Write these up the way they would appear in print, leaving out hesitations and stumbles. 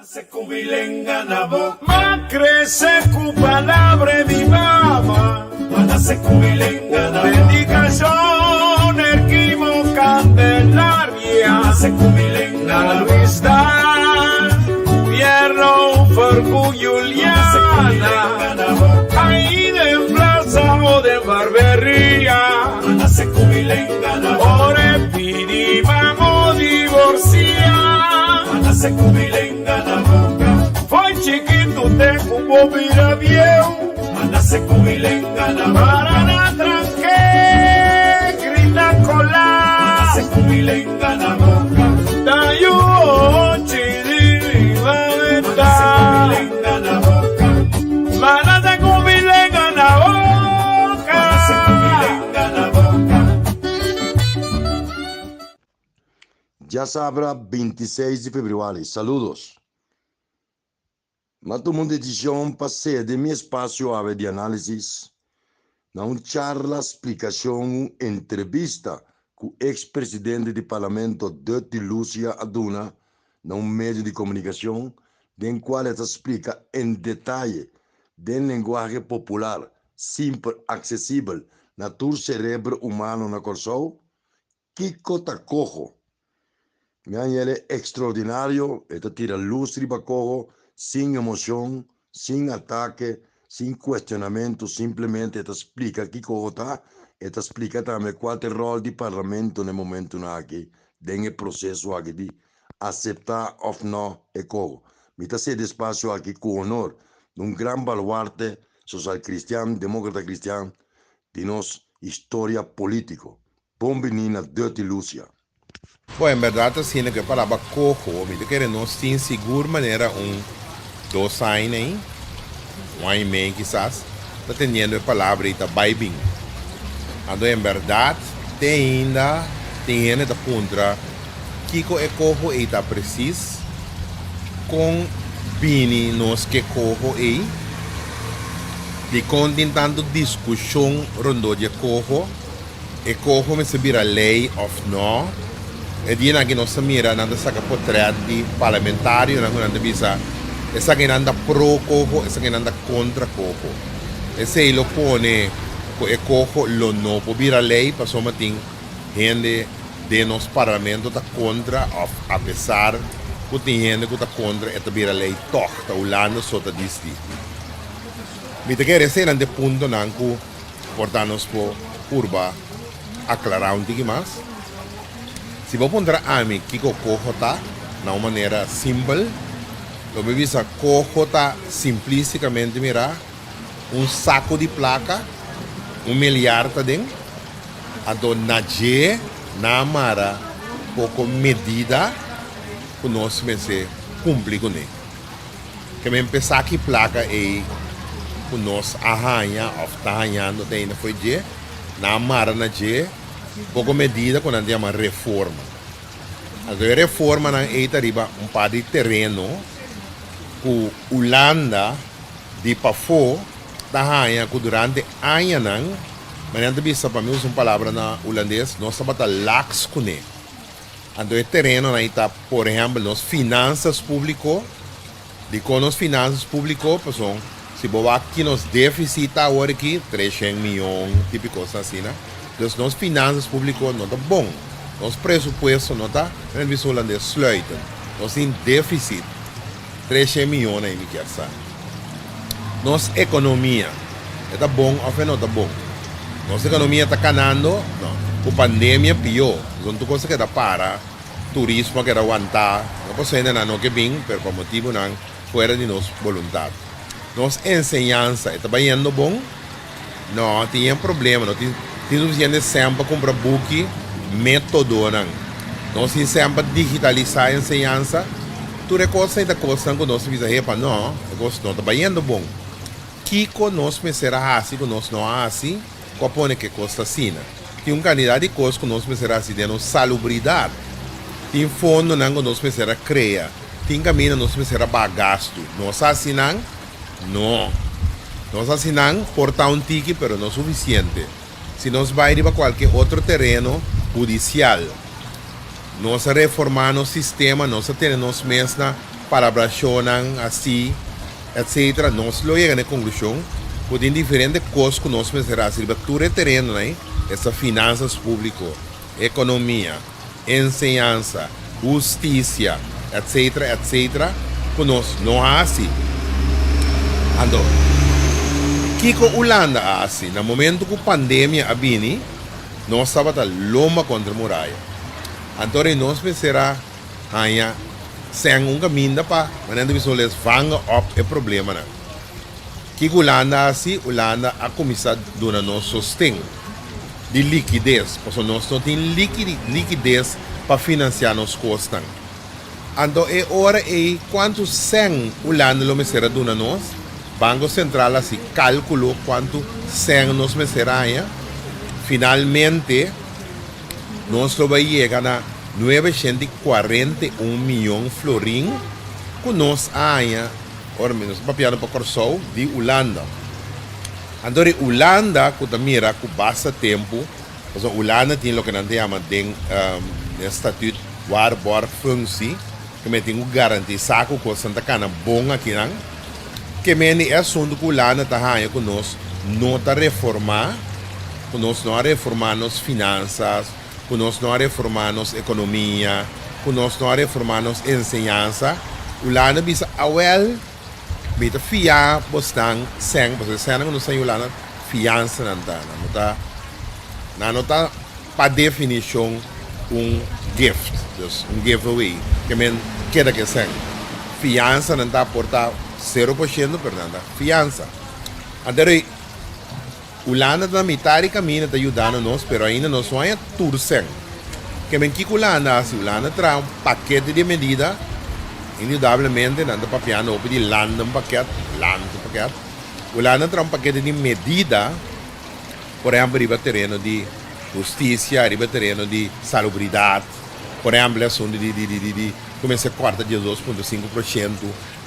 Se cubilenga na boca, ma crece cu palabra mi mamá. Mana se cubilenga na boca, bendicación erquimo candelaria. Se cubilenga na vista, Pierro Farcu Juliana. Ahí de plaza o de barbería. Mana se cubilenga na boca, ore pidi vamos divorcia. Mana se cubilenga na boca, foi chiquito te cubo vira viejo. Mana se cubilenga na boca, para na tranque, grita cola. Mana se cubilenga na boca, dayo chiri va venta. Mana se cubilenga na boca, mana se cubilenga na boca. Mana se cubilenga na boca. Ya sabrá 26 de fevereiro. Saludos. Mas tomou decisão para ser de meu espaço de análise, na uma charla, explicação, entrevista com o ex-presidente do parlamento, Dr. Lúcia Aduna, na um meio de comunicação, em qual ele explica em detalhe, em linguagem popular, simples, acessível, na todo cérebro humano na Corsou, Kiko Tacojo. Ele é extraordinário, ele tira luz de bacojo, sem emoção, sem ataque, sem questionamento, simplesmente ele explica que está, ele explica também qual é o rol do parlamento no momento aqui, dentro do processo aqui de aceitar ou não o cojo. Me está sendo espaço aqui com honor, um grande baluarte social cristiano, demócrata cristiano, de nossa história política. Bom-vindo, Dr. Lúcia. Bom, em verdade, assim, que a palavra cojo, me quer não tem segura maneira 2 anos aí, 1 ano e meio quizás, está tendo a palavra ita vibing. Então, em verdade, tem ainda da contra que é cojo ita preciso com bini nos que cojo aí, de tentando discussão rondo de cojo, e cojo me se vira lei ou não. E di na ginosa mira nanda sa kapotreat di parlamentaryo na nanda bisa esa ginanda pro cojo esa ginanda contra cojo ese ilo pone ko e cojo lo no po bira lei pa somating gente de nos parlamento ta contra of a pesar ko tin gente ko ta contra eta bira lei toch ta ulano sota disti mi te quere ser ande punto nanku portanos po urba aclarar un tiki mas. Se vou pondrar a mim que o cojo tá de uma maneira simples, eu me visa cojo tá simplisticamente mirar saco de placa, milhar tá dentro, a do nadie na mara pouco medida que nós se cumprir com ele. Que me pensar que placa é que nós arranha ou tá arranhando daí foi de na mara nadie pouco medida quando andiamo a reforma. Allora, reforma na eita riba par di terreno ku Holanda di pafo tahanya ku durante anni nang manante bisa pa mi usa palavra na holandês nós sabata lax kune. Allora, terreno na eita, por exemplo, nos finanças público di con nos finanças público pasong si boa aqui nos déficit agora aqui 300 milhões típico assim, né? Dus ons finanças públicas não está bom. Ons presupuesto não está, en het holandês sluiten. Ons in déficit. 13 milhões aí, me quer saber. Nossa economia está bom ou não está bom? Nossa economia está canando? Não. A pandemia pior. Então, tu coisa que está para, turismo que está aguentar, não pode ser não que bem, por motivo não, fora de nossa vontade. Nossa ensinança está indo bom? Não, tem problema, não tem suficiente tempo para comprar book, método não. Nós temos sempre digitalizar a ensinança. Tudo é coisa que nós precisamos para não, não está indo bom. Kiko nós será assim, que nós não assim, qual que custa assim. Tem quantidade de coisas que nós será assim, de nossa salubridade. Tem fundo não que nós será criar. Tem caminho nós será bagasto. Nós assim não. Nós assim não, portar ticket, pero não suficiente. Se nós vai para qualquer outro terreno judicial, nós reformar nosso sistema, nós temos mesma palabracionan assim, etc. Nós lo llega na conclusão, que diferentes coisas que nós será se tudo terreno, né? Essa finanças público, economia, ensinança, justiça, etc, etc, que nós não há assim. Ando, que a Holanda há assim, no momento que a pandemia abini, nós estava loma contra a muralha. Então, nós será aí sem caminho para, mas não visualizar vanga op é problema não. Que Holanda assim, Holanda a começar a dar nos sustento de liquidez, porque nós não temos liquidez para financiar nos custos. Então, é hora e quanto sem Holanda lo será dar nós, Banco Central assim calculou quanto sem nos será aí. Finalmente, nós vamos chegar a 941 milhões de florins que nós ainda, ora menos, papiado para Corsol de Holanda. Então, Holanda, que também era com bastante tempo, porque Holanda tem o que nós chamamos de estatuto waarborgfunctie, que me tem garantia saco que Santa Cana bom aqui, não? Que me é assunto que Holanda está aí com nós, não está reformar, que nós não reformar nas finanças, que nós não reformar nas economia, que nós não reformar nas ensinança. Holanda bisa awel, bita fiar bostang seng, porque seng não sei Holanda fiança não tá para definição gift, dus giveaway, que men queda que seng. Fiança não tá portar 0%, perdão, fiança. Então, Holanda na metade caminho está ajudando nós, mas ainda não só é tudo sem. Que men que Holanda, se Holanda traz paquete de medida, indudablemente não está papiando o de land paquete. Holanda traz paquete de medida, por exemplo, riba terreno de justiça, riba terreno de salubridade, por exemplo, assunto de começa a cortar 12,5%,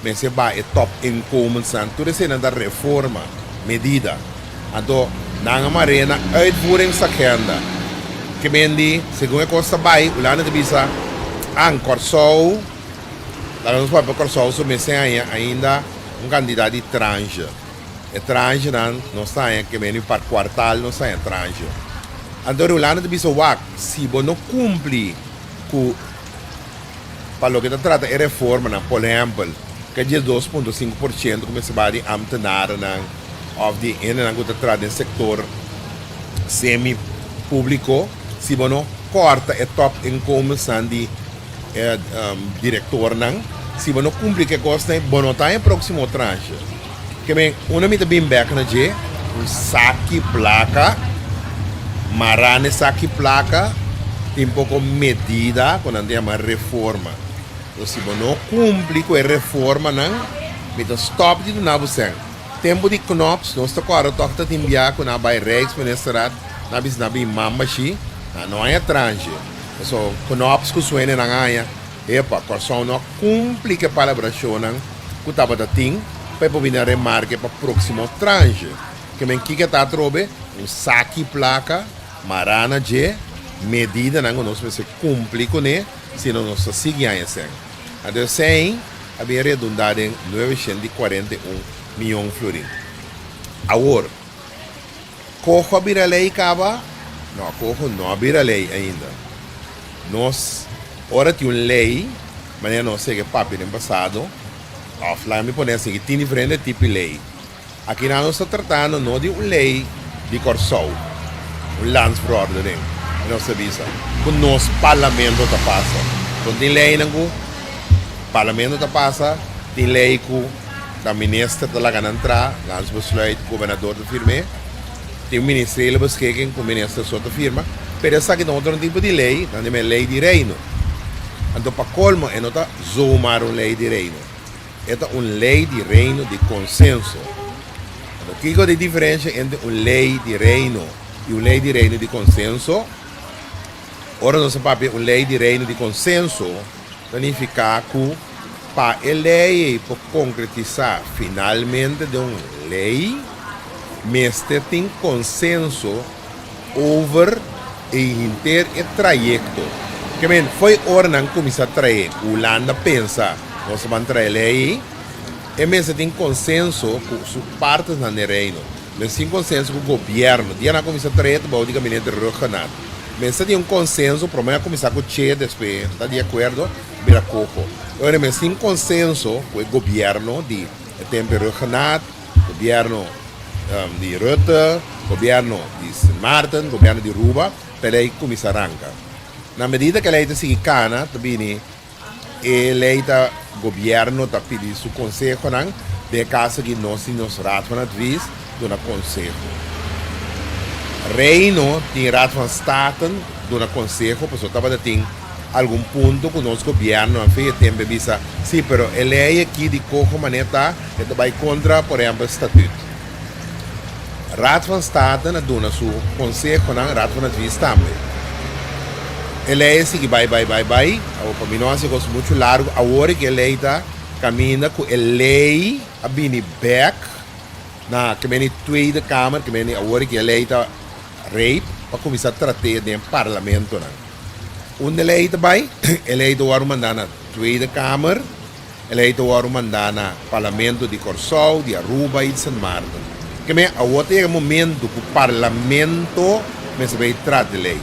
mas vai top income, tudo isso é da reforma, medida. Então, na marena, uitvoering sa agenda. Que mendi, segundo a costa vai, o lado de bisa, ang Corsol, lá nos papel Corsol, submissão ainda candidato de tranche. E tranche não está aí, que mendi para quartal, não está aí tranche. Então, o lado de bisa, se você não cumpre com, para o que trata de reforma, por exemplo, que é 12,5%, como se vai de amtenar, of the ene que trata do setor semi-público, se você não corta o top income de diretor, se você não cumpre que custa, você não está em próximo tranche. Que bem, uma mita bem back na G, saque placa, marane saque placa, tem pouco medida quando a gente chama reforma. Então, se você não cumpre com a reforma, mita stop de não você. Tempo de knops, nós estamos agora toca de enviar com a Rijksministeriat, na mamachi, não é tranche. So, knops que suene na ganha, corção não cumpre que a palabração que estava da ting, para poder remarque para o próximo tranche. Que men que está trobe, saque placa, marana de medida não nós se cumpre com ele, senão nós seguimos assim. Então, sem havia redundado em 941 milhões de florins. Agora, cojo a lei acaba? Não, cojo não a lei ainda. Nós, ora tem uma lei, mas não sei que papo no passado, offline me pode assim, que tem diferentes tipos de lei. Aqui nós estamos tratando não de uma lei de Corsol, landsverordening, não se visa, que o nosso parlamento está passa. Então tem lei que o parlamento está passa, tem lei que da ministra da lagan entrar, lands besluit, governador de firme, tem o ministério beschikking, o ministro só de firma, mas essa aqui não é outro tipo de lei, não é lei de reino. Então, para colmo, não está zoomar uma lei de reino. É uma lei de reino de consenso. Então, o que é a diferença entre uma lei de reino e uma lei de reino de consenso? Ora, não se pode uma lei de reino de consenso, significa que para a lei para concretizar finalmente de uma lei, mas tem consenso over o inteiro trajeto. Que foi hora não começar a trazer. Holanda pensa nós vamos entrar lei, e mesmo tem consenso com as partes na reino. Mas tem consenso com o governo. Dia na comissão treta, o gabinete regional. Mas tem um consenso, para mim, começar com o Che, depois, está de acordo, vira coco. Agora, mas tem consenso com o governo de tempo regional, governo de Rutte, governo de Sint Maarten, governo de Ruba, para aí começar a arrancar. Na medida que a lei está seguindo, também a lei do governo está pedindo o conselho, de caso que nós nos ratos vez do conselho. Reino tem rato van staten do conselho, porque estava tem algum ponto que o nosso governo fez tempo visa. Sim, pero a lei aqui de qualquer maneira vai contra, por exemplo, o estatuto. Rato van staten do nosso conselho, rato van vez também. A lei que vai, o caminho é muito largo, a hora que a lei está caminha com a lei a vir back na que vem tweede kamer, que vem a hora que a lei está rape, para começar a tratar dentro do parlamento. Onde a lei está bem, a lei está mandar na tweede kamer, a lei está mandar na parlamento de Corsol, de Aruba e de Sint Maarten. Que vem a hora momento que o parlamento vai tratar a lei.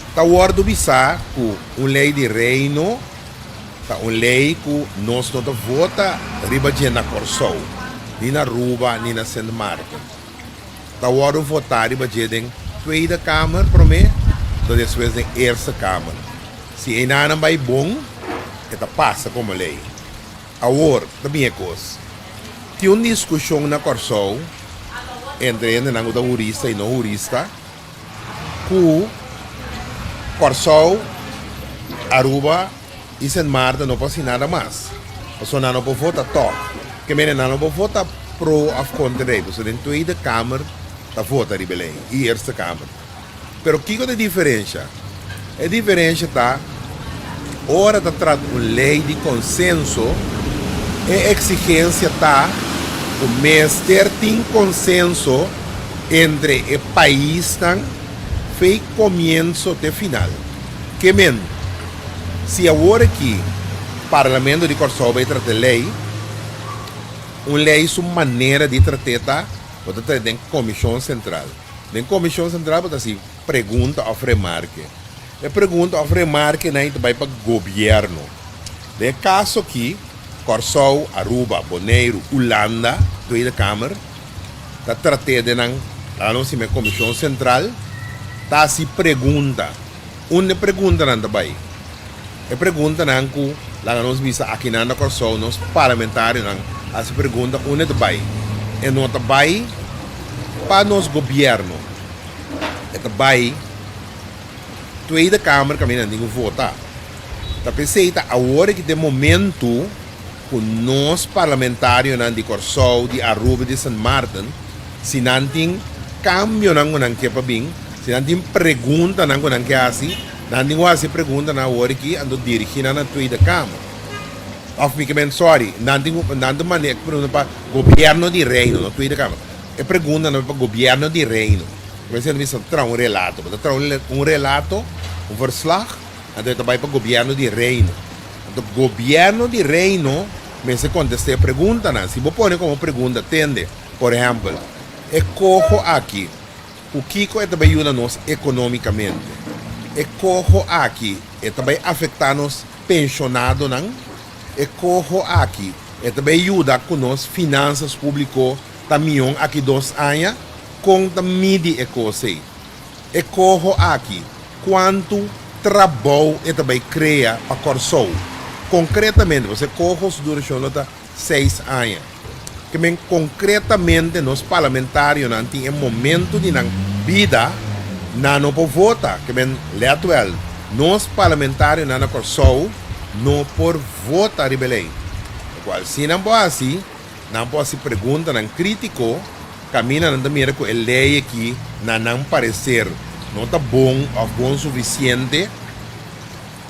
Está hora de visar que uma lei de reino, uma lei que nós não vota riba de na Corsol, nem na Aruba, nem na Sint Maarten. Está hora de votar riba de na Tweede Kamer, para mim, então depois na Eerste Kamer. Se não vai bom, está passa como lei. Agora, também é coisa. Tem uma discussão na Corsol, entre o jurista e não jurista, que Corsol, Aruba e Sint Maarten não pode nada mais. Só não pode votar top. Que menina não pode votar pro ou contra ele. Só na Tweede Kamer está vota rebelém e Eerste Kamer. Pero o que é a diferença? A diferença está hora de tratar uma lei de consenso e exigência está o mestre tem consenso entre o país foi começo até final. Que men, se agora que o Parlamento de Corsol vai tratar lei, uma lei é uma maneira de tratar, pode tratar dentro da Comissão Central. Dentro da Comissão Central pode ser pergunta ou remarque. A pergunta ou remarque não vai para o governo. De caso que Corsol, Aruba, Bonaire, Holanda, Tweede Kamer, está tratando de a Comissão Central. Tá se pergunta, uma pergunta não vai. A pergunta não que lá nós visa aqui na Corsol, nós parlamentares não, a se pergunta uma vai. E não vai para nos governo. É vai Tweede Kamer que não tem que votar. Tá pensei a hora que de momento que nós parlamentares não de Corsol, de Aruba, de Sint Maarten, se não tem cambio não que para bem. Se não tem pergunta, não que assim, não tem pergunta na hora que ando dirigindo na Tweede Kamer. Of me que sorry, não tem maneira que pergunta para governo de reino, na Tweede Kamer. É pergunta para governo de reino. Mas você não precisa trazer relato, relato, verslag, então vai para governo de reino. Então, governo de reino, mas se contesta a pergunta, se você põe como pergunta, entende? Por exemplo, é cojo aqui. O Kiko também ajuda-nos economicamente. E cojo aqui, também afeta-nos pensionados, não? E cojo aqui, também ajuda com nós finanças públicas, também aqui 2 anos, com também de ecosse. E cojo aqui, quanto trabalho também cria a Corsol. Concretamente, você cojo os duração de 6 anos. Que bem concretamente nos parlamentários não tem momento de vida não pode votar. Que bem letuel nos parlamentários na Corsol não por votar rebelém. Qual se não pode assim, não pode se pergunta não crítico caminha não mira com a lei aqui não parecer não está bom ou bom o suficiente.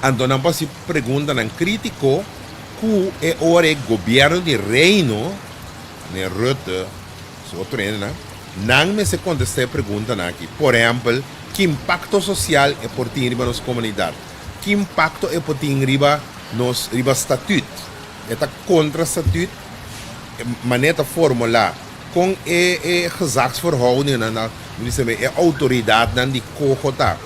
Então não pode se pergunta não crítico que é hora governo de reino ne Rutte, não me se contesta a pergunta aqui. Por exemplo, que impacto social é por ti riba nas comunidades? Que impacto é por ti riba nos riba statut. Eta contra statut, maneta formula, com gezagsverhoudingen na autoridade nan die kogo ta.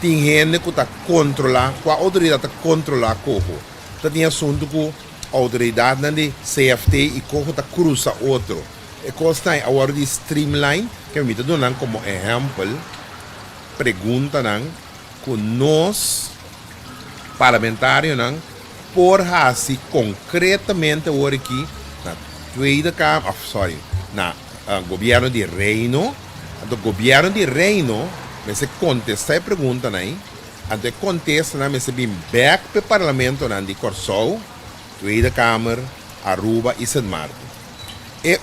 Tingene ku ta controla, qua autoridade ta controla kogo. Ta tinha assunto ku autoridade nan die CFT e kogo ta cruza outro. E costa a hora de streamline, que me dá nan como exemplo, pergunta nan ku nós parlamentário nan por assim concretamente agora aqui na Tweede Kamer, na governo de Reino, do governo de Reino, me se contesta a pergunta aí, ante contesta na me se bem back para parlamento nan de Corsou, Tweede Kamer, Aruba e Sint Maarten. E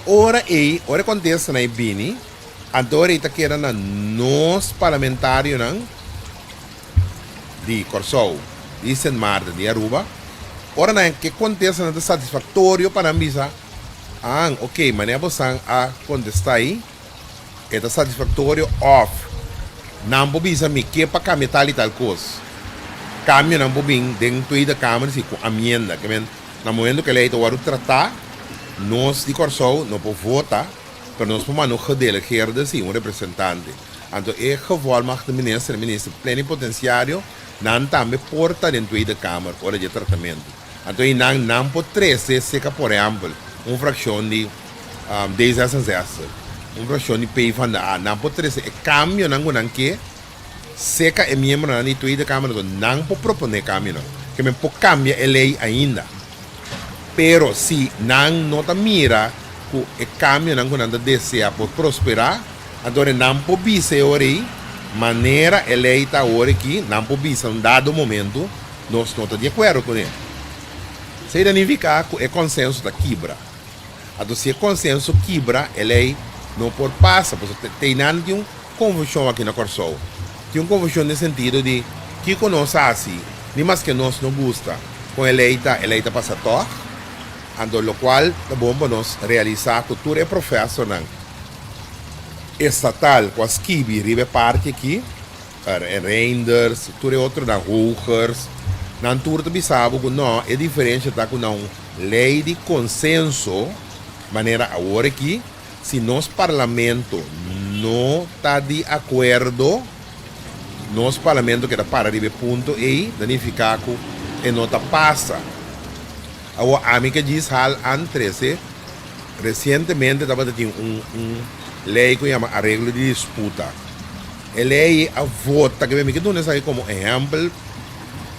ora contesta na bini, ante ora ita quer na nós parlamentário nan de Corsou, de Sint Maarten, de Aruba. Ora na que contesta na satisfatório para ambisa. Ok, mas é você a contestar aí, é satisfatório off. Não precisa me que para cambiar tal e tal coisa. Cambio não precisa dentro da Câmara se com amenda, que no momento que ele está a tratar, nós de Corsou não podemos votar, mas nós podemos gedelegeerd assim um representante. Então é geval mag de minister plenipotenciário não também porta dentro da Câmara hora de tratamento. Então não pode trazer seca por exemplo fração de 10 a 10, fração de pay van da não pode trazer cambio não que seca é membro na da Câmara não pode propor cambio que me pode cambiar a lei ainda. Pero se não tá mira que o cambio não quando deseja por prosperar, então não pode bisa ori maneira a lei está ori aqui não pode bisa um dado momento nós não estamos de acordo com ele. Se significa que o consenso está quebra. Então se o consenso quebra, a lei não pode passar, porque tem uma confusão aqui na Corsou. Tem uma confusão no sentido de que nós assim, nem mais que nós não gosta, com a lei está passatória. Então, o qual é bom para nós realizar que tudo é processo estatal, com as kibi, ribe parte aqui, renders, tudo é outro na Hoogers, não tudo também sabe que não é diferente da com não lei de consenso, maneira agora aqui, se nosso parlamento não está de acordo, nosso parlamento que está para ribe ponto aí, significa que não está passa. A amiga diz hal antes, recentemente estava tendo lei que chama arreglo de disputa. A lei a vota, que me dá isso como exemplo,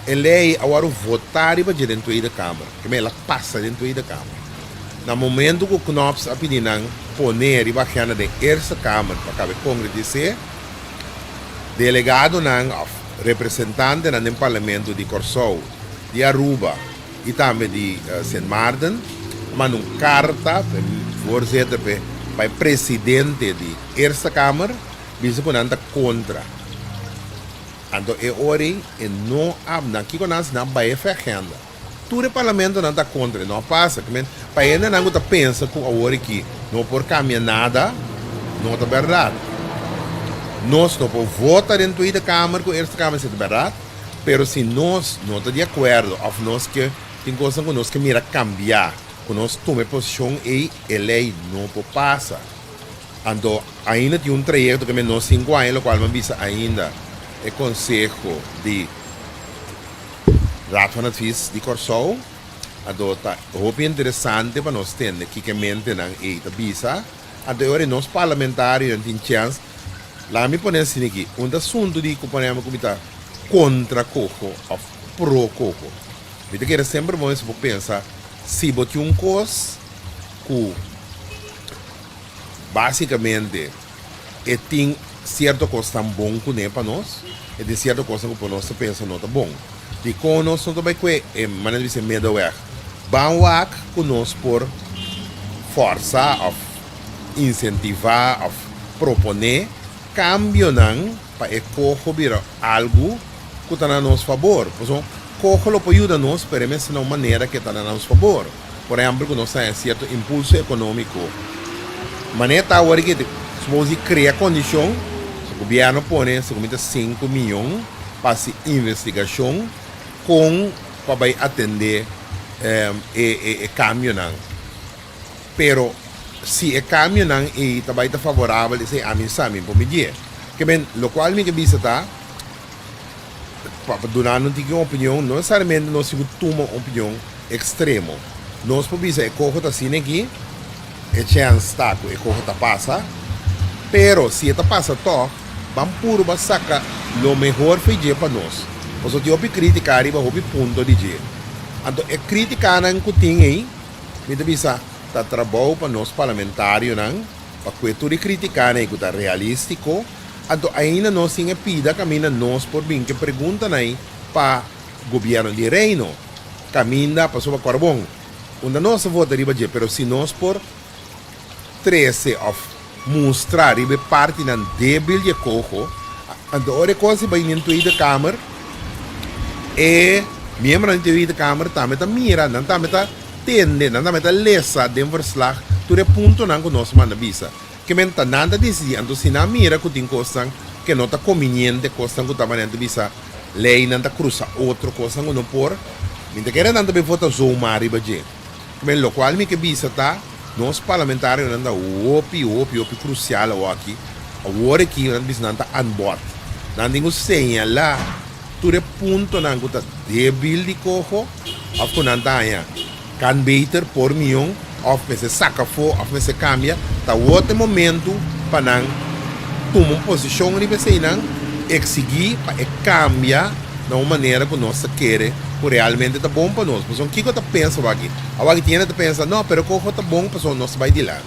a lei agora votar para dentro da Câmara, que ela passa dentro da Câmara. No momento que o Knops a pedir poner e baixar da Eerste Câmara para caber concretizar, delegado representante no parlamento de Corsou, de Aruba, e também de Sint Maarten, mandou uma carta voorzitter para o presidente de Eerste Câmara, bisa po nanta contra. Então, é hora e não há, aqui com nós não vai agenda. Todo o parlamento não está contra, não passa. Para ainda não está pensa que a hora que não por caminhar nada, não é verdade. Nós não podemos votar dentro da Câmara, com a Eerste Câmara é verdade, mas se nós não estamos de acordo, ou nós que tem coisa que nós que mira cambiar, que nós tomamos posição e a lei não pode passar. Então, ainda tem trajeto que nós 5 anos, o qual me visa ainda o Conselho de Raad van Advies de Corsou. Então, está muito interessante para nós ter que mente na visa. Então, agora nós parlamentários temos chance. Lá me põe assim aqui, assunto de que podemos comentar contra coco ou pro coco. Eu quero sempre bom para pensar se bote coisa que basicamente tem certa coisa tão bom que nem para nós e de certa coisa que para nós pensa não está bom. De como nós não vai com maneira de ser meio vamos que nós por força ou incentivar ou proponer cambio não para ecoar algo que está a nosso favor. Cojo lo pode ajudar nós, pero de uma maneira que está a nosso favor. Por exemplo, que nós temos certo impulso econômico. Maneira agora que se cria condição, o governo põe 5 milhões para investigação com para atender e cambio não. Pero se o cambio não e também está favorável, se a mim sabe por medir. Que bem, lo qual me que bisa para dar uma opinião, não necessariamente nós temos uma opinião extrema. Nós podemos dizer, corro está assim aqui, e chance está, e corro está passa, pero se está passa to, vamos puro para sacar o melhor feijão para nós. Nós temos que criticar e vamos ponto de dia. Então, é criticar não que tem aí, me bisa tá trabalho para nós parlamentários não, para que tudo criticar não que tá realístico. Então, ainda nós temos pida caminha nós por bem que pergunta aí para governo de reino, caminha para sobre carbão. Onde nós votaria dia, pero se nós por 13 of mostrar e parte na débil de cojo, então ora coisa vai nem tudo da câmara e membro da tudo da câmara também tá mira, não também tá tende, não também tá lesa de verslag, tudo é ponto não que nós manda visa. Que menta nada disso, então se na mira que tem coisa que não tá conveniente, coisa que tá mandando visa, lei não tá cruza outra coisa que não por, minta quer não também vota zoomar e baje. Mas lo qual me que visa tá, nós parlamentários não tá opi crucial aqui, agora aqui não bisa não tá anbot, não tem o señalar, tudo é ponto não que tá débil de cojo, afco não tá aí, can beter por milhão. Of me se saca fora, of me se cambia, tá outro momento para não tomar uma posição e você não exigir para cambiar de uma maneira que nós queremos, que realmente tá bom para nós. Mas o que eu penso aqui? Agora que tem que pensar, não, pero como tá bom para nós vai de lá.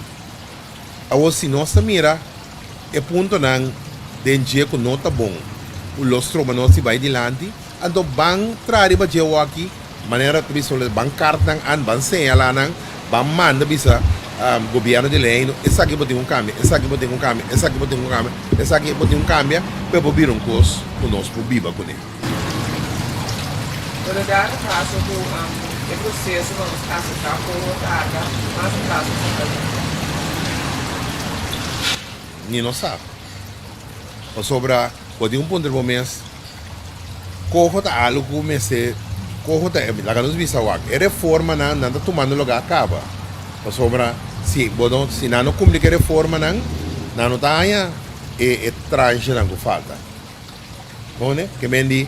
Agora se nós mira, é ponto não de dia que não tá bom, o lostro para nós vai de lá, então bang trazer para dia aqui, maneira que bisa bang cartang an bang señalar não vamos mandar bisa governo de lei, essa aqui pode ter cambio, essa aqui pode ter cambio, essa aqui pode ter cambio, essa aqui pode ter cambio, para poder coisa que nós podemos com ele. Para dar caso do processo vamos aceitar por outra mas o caso nem não sabe. Ou sobre pode ponto de momento, corro tá algo comece corro tá lá nos visa wak é reforma não tá tomando lugar acaba ou sobra se não cumpre que reforma não tá aí é tranche não falta bom né que mendi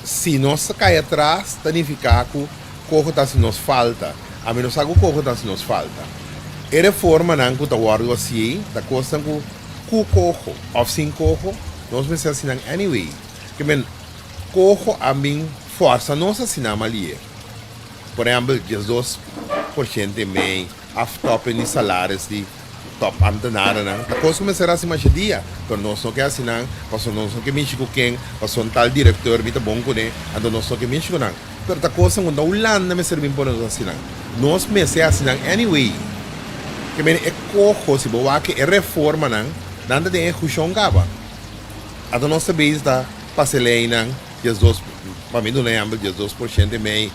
se nós cai atrás significa que corro tá se nos falta a menos que corro tá se nos falta é reforma não que tá guardo assim tá coisa que corro ou sem corro nós precisamos assim anyway que men cojo a mim força nossa sinama ali. Por exemplo, 12% meio, top de salários de top amtenara, né? A coisa começará a se mais dia, mas nós não queremos assinar, passou nós não queremos com quem, passou um tal diretor, vita bom com ele, então nós não queremos com não. Mas a coisa quando o land não me serve para nós assinar, nós me se assinar anyway. Que bem é cojo se boa que é reforma não, nada tem cushão gaba. Então nós sabemos da passelei não 12, para mim não lembro, 12% meio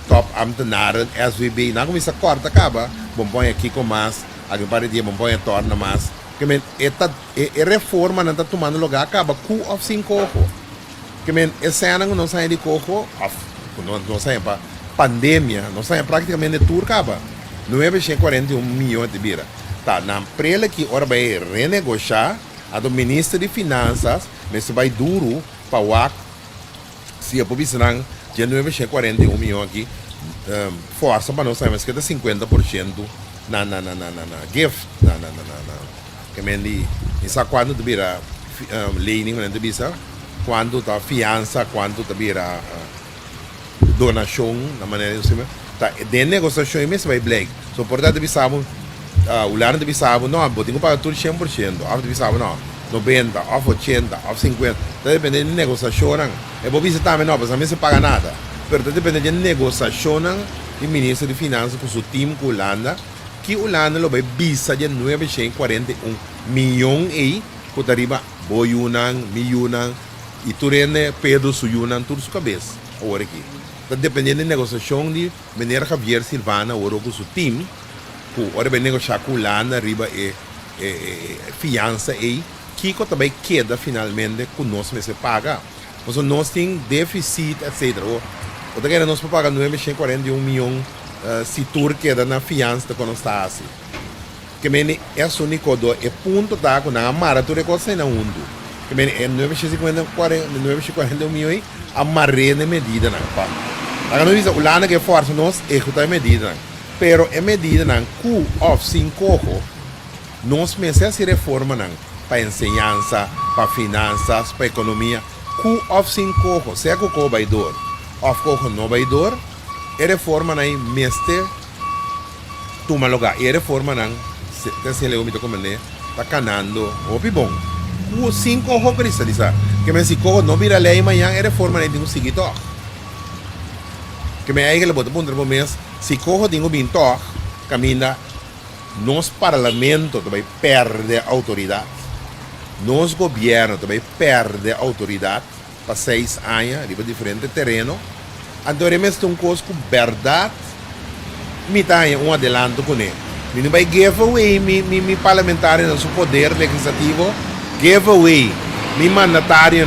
top amtenaren, SVB, não começa a corta acaba, bom põe aqui com mais, aqui para dia bom põe a torna mais, que men é reforma não está tomando lugar acaba, cu of sem cojo, que men esse ano não sai de cojo, não sai para pandemia, não sai praticamente de tour acaba, 941 milhões de bira, tá na prela que ora vai renegociar, a do ministro de finanças, mas vai duro para o se a população de 941 milhões aqui, força para nós, mas que dá 50% na gift, que mendi, isso quando tu vira lei, não tu vira quando tu fiança, quando tu vira donação, na maneira assim, tá, de negociação mesmo vai black, so portanto tu sabe, o lado tu sabe, não, vou ter que pagar tudo 100%, a tu sabe não. 90, of 80, of 50, está dependendo de negociação. E por isso também não, mas se paga nada. Mas está dependendo de negociação do ministro de Finanças com o seu time com a Holanda, que a Holanda vai visa de 941 milhões e que arriba boiunan, milhões e tudo Pedro Suyunan, tudo sua cabeça. Agora aqui. Está dependendo de negociação de maneira Javier Silvana, agora com o seu time, que agora vai negociar com a Holanda, arriba e fiança e Kiko também queda finalmente conosco se paga. Mas nós temos déficit, etc. O que nós pagamos 941 milhões se Turquia dá na fiança quando está assim. Que meni é o único do é ponto tá com a mara tu recosta na mundo. Que meni é 940 milhões a maré na medida na pa. Agora não diz o lana que força nós é que tá medida. Pero é medida na cu of 5 nós meses reforma na para ensinança, para finanças, para economia. Cu of 5 se é que o baidor, of coco no baidor, é reforma na meste toma lugar. É reforma na se leu mito como né tá canando o bom o 5 ho prisa disa que me si ko no vira lei amanhã é reforma né tingo seguito que me aí que le bota punto mês si ko tingo binto camina nos parlamento também perde autoridade nos governo também perde autoridade para 6 anos riba diferente terreno andore mes um cosco verdade me tá um adelanto com ele. Não vai give away mi parlamentário no seu poder legislativo, give away mi mandatário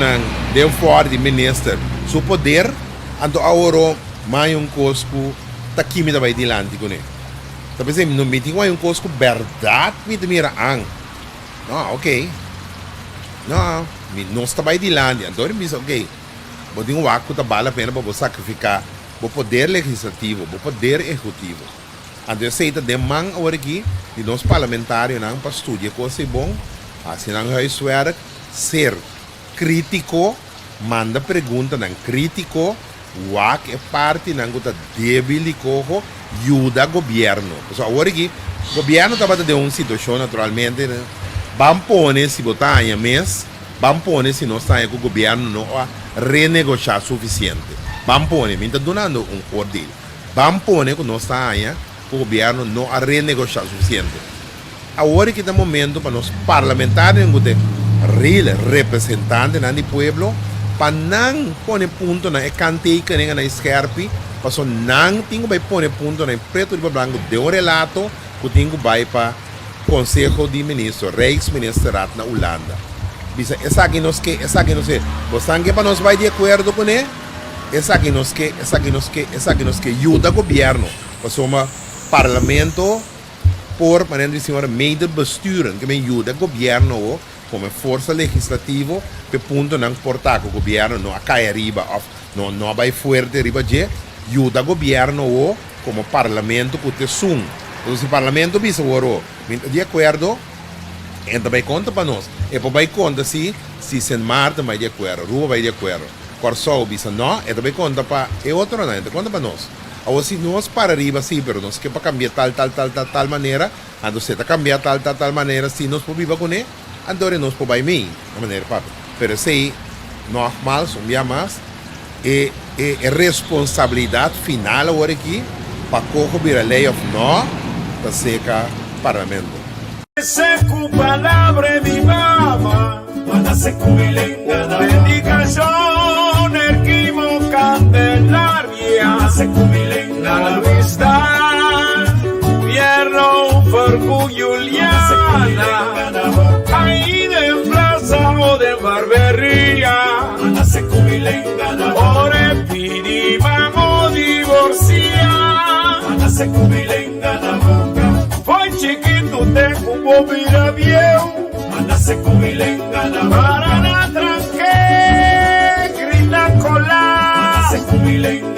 de forte minister, seu poder, ando agora mais cosco tá aqui me vai dilante com ele. Talvez no meeting vai cosco verdade me mira ang. Não, ok. Não, não está vai dilante, então me diz ok. Vou ter waco tá vale a pena para sacrificar o poder legislativo, o poder executivo. Então, eu sei que de man agora aqui, e nós parlamentários não para estudar coisa bom, assim não é isso ser crítico, manda pergunta não crítico, o que é parte não que débil e cojo, ajuda o governo. Então, agora aqui, o governo está batendo uma situação naturalmente, vamos pôr se botar em mês, vamos pôr se nós estamos com o governo não renegociar suficiente. Vamos pôr, me está dando ordem. Vamos pôr que nós estamos o governo não a renegociar suficiente. Agora que é o momento para nós parlamentares, representantes do povo, para não pôr ponto na canteca na esquerda, para não tem que pôr ponto na preto e branco de um relato que tem que vai para o Conselho de Ministros, Rijksministeraat na Holanda. Essa aqui nós que, você que para nós vai de acordo com ele? Essa aqui nós que ajuda o governo, para somar parlamento por maneira de senhora mede besturen que me ajuda o governo como força legislativa para ponto não portar que o governo não cai riba não vai forte riba de ajuda o governo como parlamento que te sum então se o parlamento bisa oro de acordo entra vai conta para nós e para vai conta se Sen Marta vai de acordo Rua vai de acordo Corsol bisa não entra vai conta para e outro não entra conta para nós. Ou se nós para arriba sim, pero nós que para cambiar tal maneira, ando se tá cambiar tal maneira, se nós por viva com ele, andore nós por vai mim, de maneira papo. Pero se normal, um dia mais, é responsabilidade final agora aqui, para correr a lei of no, para seca parlamento. Secu palabra di mamma, quando se cubilenga da bendicación, erquimo candelaria, se cubilenga la vista, gobierno por Juliana, ahí de plaza o de barbería, se cubilenga la ore pidi vamos divorciar, se cubilenga la boca. Foi chiquito, tengo un bobira viejo, anda se cubilenga la para la tranque, grita cola, anda se cubilenga.